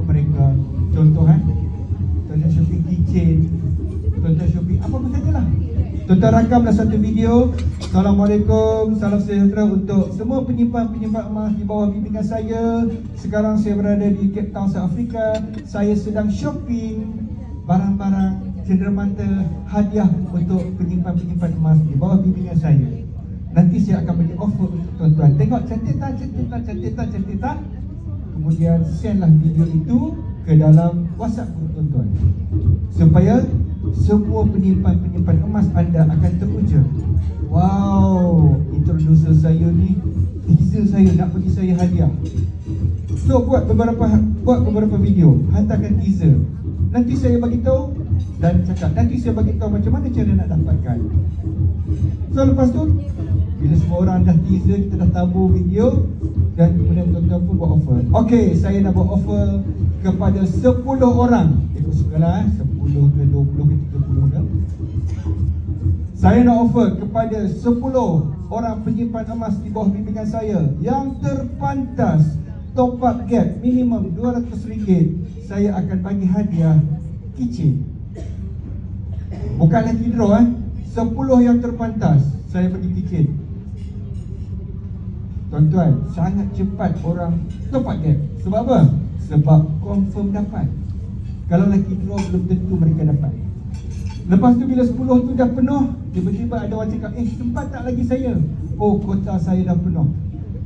untuk mereka. Contoh tuan-tuan shopping keychain, tuan-tuan shopping apa-apa sajalah. Tuan-tuan rakamlah satu video. Assalamualaikum, salam sejahtera untuk semua penyimpan-penyimpan emas di bawah bimbingan saya. Sekarang saya berada di Cape Town, South Africa. Saya sedang shopping barang-barang cenderamata hadiah untuk penyimpan-penyimpan emas di bawah bimbingan saya. Nanti saya akan bagi offer untuk tuan-tuan. Tengok cantik tak, cantik tak, cantik tak, cantik tak. Kemudian sendlah video itu ke dalam WhatsApp group tuan-tuan, supaya semua penyimpan-penyimpan emas anda akan teruja. Wow, introducer saya ni, teaser saya nak bagi saya hadiah. So buat beberapa video, hantarkan teaser. Nanti saya bagi tahu dan cakap, nanti saya bagi tahu macam mana cara nak dapatkan. So lepas tu, bila semua orang dah teaser, kita dah tabur video, dan kemudian tuan-tuan pun buat offer. Okey, saya nak buat offer kepada 10 orang. Ikut sukalah 10 ke 20 ke 30 dah. Saya nak offer kepada 10 orang penyimpan emas di bawah bimbingan saya yang terpantas top up gap minimum RM200. Saya akan bagi hadiah keychain. Bukan lagi draw 10 yang terpantas saya bagi keychain. Tuan-tuan, sangat cepat orang top up gap. Sebab apa? Sebab confirm dapat. Kalau lagi draw belum tentu mereka dapat. Lepas tu bila 10 tu dah penuh, tiba-tiba ada orang cakap, sempat tak lagi saya? Oh, kota saya dah penuh.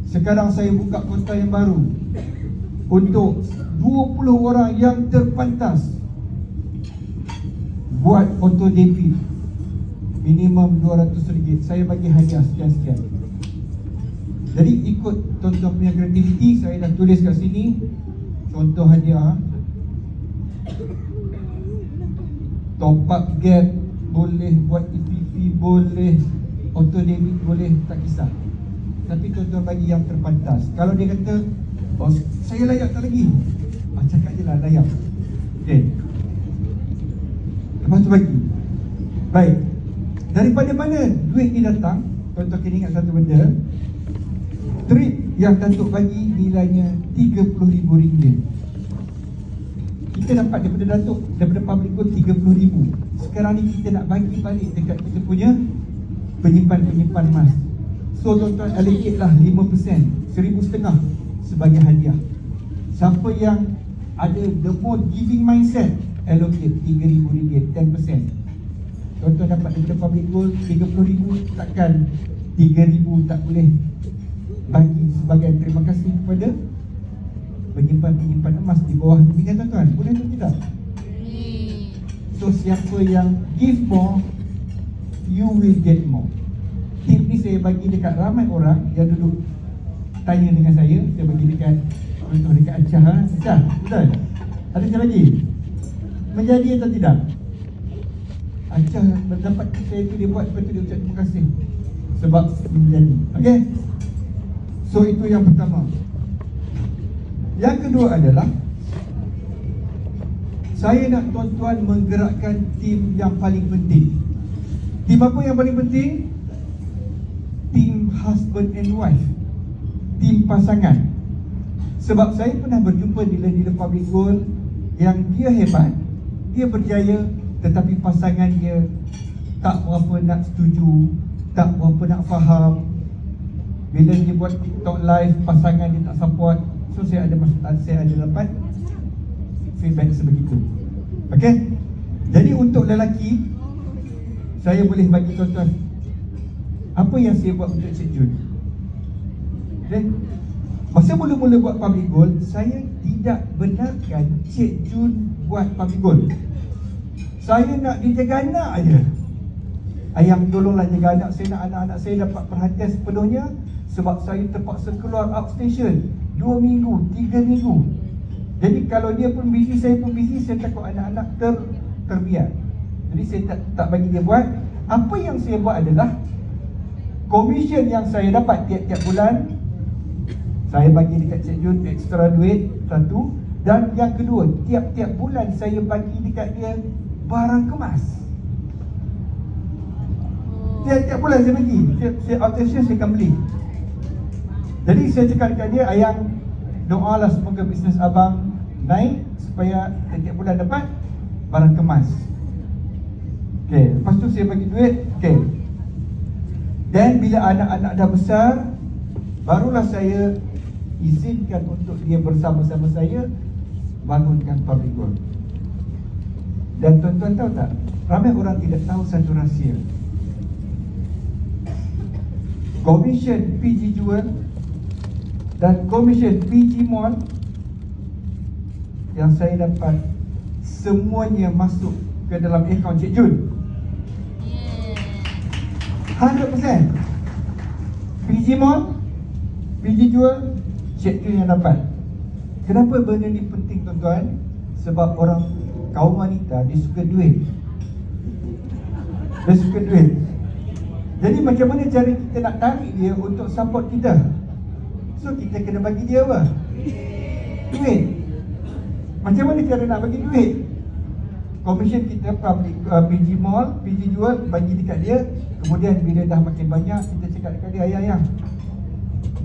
Sekarang saya buka kota yang baru untuk 20 orang yang terpantas buat auto debit minimum RM200. Saya bagi hadiah sekian-sekian. Jadi ikut tuan-tuan punya kreativiti, saya dah tulis kat sini contoh hadiah. Top up gap boleh, buat EPP boleh, auto debit boleh, tak kisah. Tapi tuan-tuan bagi yang terpantas. Kalau dia kata, oh, saya layak tak lagi, cakap je lah layak. Okay, lepas tu bagi. Baik, daripada mana duit ni datang? Tuan-tuan kena ingat satu benda. Trip yang Datuk bagi nilainya RM30,000. Kita dapat daripada Datuk, daripada public gold 30,000. Sekarang ni kita nak bagi balik dekat kita punya penyimpan-penyimpan emas. So tuan-tuan allocate lah 5%, RM1,500 sebagai hadiah. Siapa yang ada the more giving mindset, allocate RM3,000, 10%. Tuan-tuan dapat daripada public gold 30,000, takkan 3,000 tak boleh bagi sebagai terima kasih kepada penyimpan-penyimpan emas di bawah bimbingan tuan-tuan. Boleh atau tidak? So siapa yang give more, you will get more. Tip ni saya bagi dekat ramai orang yang duduk tanya dengan saya bagi dekat contoh dekat Acah. Acah, betul? Ada macam lagi? Menjadi atau tidak? Acah dapat saya tu dia buat, lepas tu dia ucap terima kasih sebab menjadi. Okay? So itu yang pertama. Yang kedua adalah saya nak tuan-tuan menggerakkan tim yang paling penting. Tim apa yang paling penting? Tim husband and wife, tim pasangan. Sebab saya pernah berjumpa dealer-dealer public gold yang dia hebat, dia berjaya, tetapi pasangan dia tak berapa nak setuju, tak berapa nak faham. Bila dia buat TikTok live, pasangan dia tak support. So saya ada dapat feedback sebegitu. Okay? Jadi untuk lelaki, saya boleh bagi tuan-tuan apa yang saya buat untuk Cik Jun. Okay? Masa mula-mula buat public gold, saya tidak benarkan Cik Jun buat public gold. Saya nak dia jaga anak aja. Ayang, tolonglah jaga anak saya, nak anak-anak saya dapat perhatian sepenuhnya. Sebab saya terpaksa keluar outstation 2 minggu, 3 minggu. Jadi kalau dia pun busy, saya pun busy. Saya takut anak-anak terbiar. Jadi saya tak bagi dia buat. Apa yang saya buat adalah komisen yang saya dapat tiap-tiap bulan, saya bagi dekat Cik Jun extra duit, satu. Dan yang kedua, tiap-tiap bulan saya bagi dekat dia barang kemas. Tiap-tiap bulan saya bagi. Saya outstation saya akan beli. Jadi saya cakap dekat dia, ayang, doalah semoga bisnes abang naik supaya setiap bulan dapat barang kemas. Okey, lepas tu saya bagi duit. Okey. Dan bila anak-anak dah besar, barulah saya izinkan untuk dia bersama-sama saya bangunkan public work. Dan tuan-tuan tahu tak, ramai orang tidak tahu satu rahsia. Komisen PG Jewel dan komisen PG Mall yang saya dapat semuanya masuk ke dalam akaun Cik Jun. 100%. PG Mall, PG Jewel, Cik Jun yang dapat. Kenapa benda ni penting tuan-tuan? Sebab orang kaum wanita dia suka duit. Dia suka duit. Jadi macam mana cara kita nak tarik dia untuk support kita? So kita kena bagi dia apa? Duit. Macam mana cara nak bagi duit? Komisen kita public PG Mall, PG Jewel bagi dekat dia. Kemudian bila dah makin banyak, kita cakap dekat dia, ayah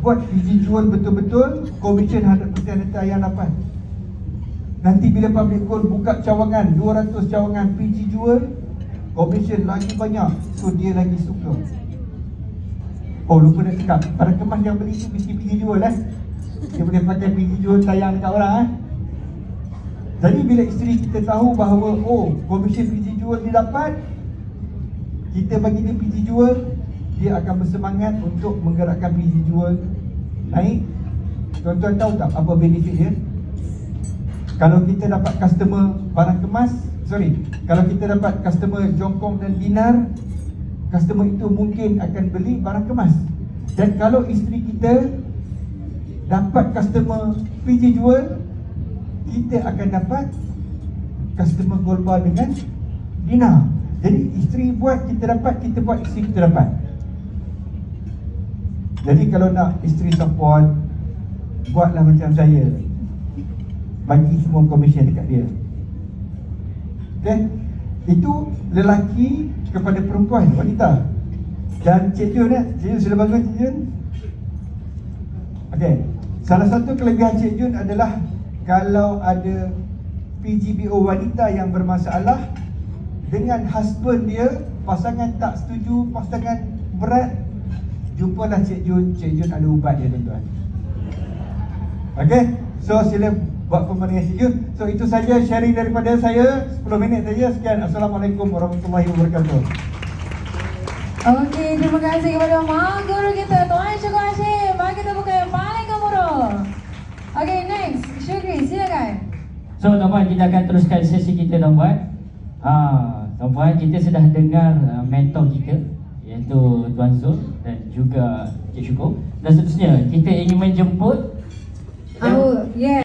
buat PG Jewel betul-betul, komisen 100% nanti ayah dapat. Nanti bila public goal buka cawangan 200 cawangan PG Jewel, komisen lagi banyak. So dia lagi suka. Oh lupa nak cakap, para kemas yang beli tu mesti PG Jewel dia boleh pakai PG Jewel tayang dekat orang Jadi bila isteri kita tahu bahawa oh komisen PG Jewel dia dapat, kita bagi dia PG Jewel, dia akan bersemangat untuk menggerakkan PG Jewel naik. Tuan-tuan tahu tak apa benefit dia? Kalau kita dapat customer barang kemas, kalau kita dapat customer jongkong dan dinar, customer itu mungkin akan beli barang kemas. Dan kalau isteri kita dapat customer PG Jewel, kita akan dapat customer gold bar dengan dinar. Jadi isteri buat kita dapat, kita buat isteri kita dapat. Jadi kalau nak isteri support, buatlah macam saya, bagi semua komisen dekat dia. Okay? Itu lelaki kepada perempuan, wanita. Dan Cik Jun Cik Jun sudah bangun Cik Jun? Okay. Salah satu kelebihan Cik Jun adalah kalau ada PGBO wanita yang bermasalah dengan husband dia, pasangan tak setuju, pasangan berat, jumpalah Cik Jun. Cik Jun ada ubat dia tuan-tuan. Okay. So sila buat pemenangan Cik Jun. So itu saja sharing daripada saya, 10 minit saja. Sekian. Assalamualaikum warahmatullahi wabarakatuh. Okey, terima kasih kepada Mak Guru kita, Tuan Syukur Hashim. Bagi kita buka yang paling gemuruh. Okey, next, Syukri, silakan. So tuan-puan, kita akan teruskan sesi kita tuan-puan. Tuan-puan, kita sudah dengar mentor kita, iaitu Tuan Zul dan juga Cik Syukur. Dan seterusnya, kita ingin menjemput Yeah.